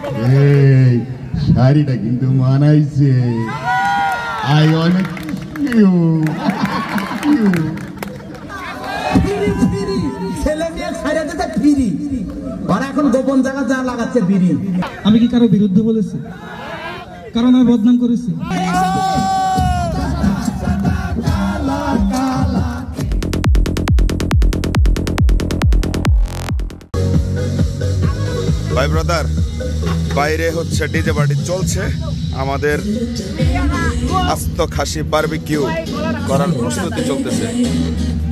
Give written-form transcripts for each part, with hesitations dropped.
এই শাড়িটা কিন্তু মানাইছে আই অনেক ছেলে মেয়ে ছাড়া দিতে ফিরি আর এখন গোপন জায়গা যা লাগাচ্ছে বিড়ি। আমি কি কারো বিরুদ্ধে বলেছি? কারণ আমি বদনাম করেছি? ভাই ব্রাদার, বাইরে হচ্ছে ডিজে পার্টি চলছে, আমাদের আস্ত খাসি বারবিকিউ করার প্রস্তুতি চলতেছে।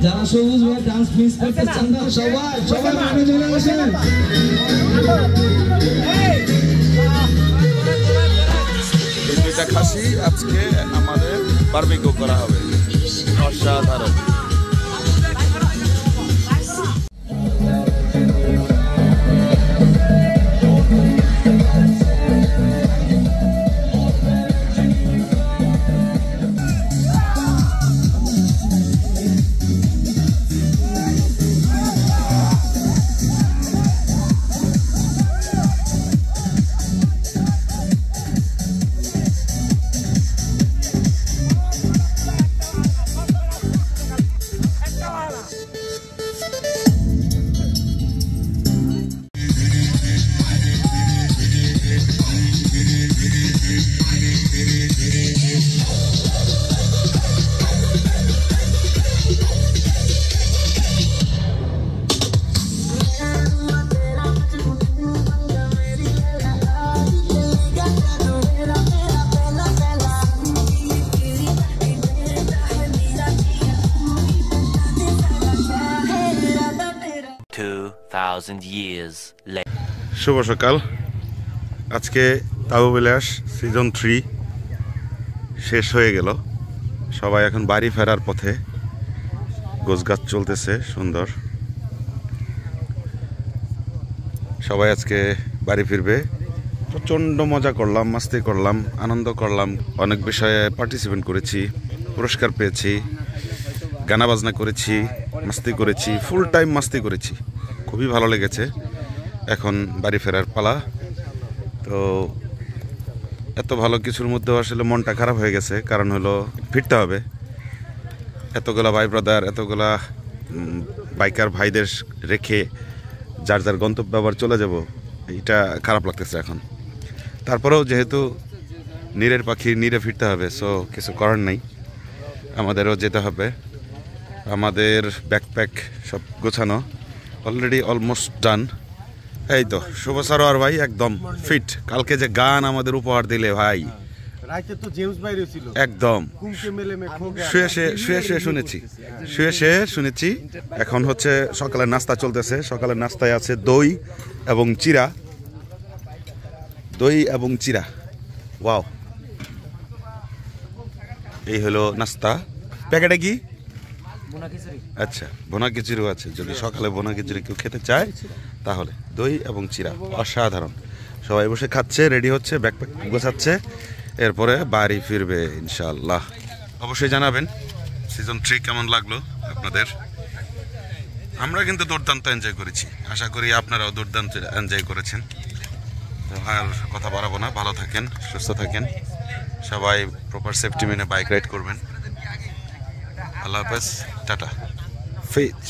যারা সবুজ ভাই ডান্স মিস করতে চান না সবাই সবাই মাঠে চলে আসেন। দুইটা খাসি আজকে আমাদের বারবিকিউ করা হবে, অসাধারণ। শুভ সকাল। আজকে তাও বিলাস সিজন 3 শেষ হয়ে গেল, সবাই এখন বাড়ি ফেরার পথে, গোছগাছ চলতেছে সুন্দর। সবাই আজকে বাড়ি ফিরবে। প্রচণ্ড মজা করলাম, মাস্তি করলাম, আনন্দ করলাম, অনেক বিষয়ে পার্টিসিপেট করেছি, পুরস্কার পেয়েছি, গানা বাজনা করেছি, মাস্তি করেছি, ফুল টাইম মাস্তি করেছি, খুবই ভালো লেগেছে। এখন বাড়ি ফেরার পালা। তো এত ভালো কিছুর মধ্যেও আসলে মনটা খারাপ হয়ে গেছে, কারণ হলো ফিরতে হবে। এতগুলা ভাই ব্রাদার, এতগুলা বাইকার ভাইদের রেখে যার যার গন্তব্যে আবার চলে যাব, এটা খারাপ লাগতেছে এখন। তারপরেও যেহেতু নীরের পাখি নীরে ফিরতে হবে, সো কিছু করার নেই, আমাদেরও যেতে হবে। আমাদের ব্যাকপ্যাক সব গোছানো, অলরেডি অলমোস্ট ডান। এই তো শুভ সারোয়ার ভাই একদম ফিট। কালকে যে গান আমাদের উপহার দিলে ভাই, একদম শুয়ে শুনেছি। এখন হচ্ছে সকালের নাস্তা চলতেছে। সকালের নাস্তায় আছে দই এবং চিরা। ওয়াও, এই হলো নাস্তা। প্যাকেটে কি? আচ্ছা, ভোনা খিচুড়িও আছে। যদি সকালে ভোনা খিচুড়ি কেউ খেতে চায় তাহলে দই এবং চিরা, অসাধারণ। সবাই বসে খাচ্ছে, রেডি হচ্ছে, ব্যাকপ্যাক গোছাচ্ছে, এরপরে বাড়ি ফিরবে ইনশাআল্লাহ। অবশ্যই জানাবেন সিজন 3 কেমন লাগলো আপনাদের। আমরা কিন্তু দুর্দান্ত এনজয় করেছি, আশা করি আপনারাও দুর্দান্ত এনজয় করেছেন। তো আর কথা বাড়াবো না, ভালো থাকেন, সুস্থ থাকেন, সবাই প্রপার সেফটি মেনে বাইক রাইড করবেন। আল্লাহ হাফেজ, টাটা, ফিজ।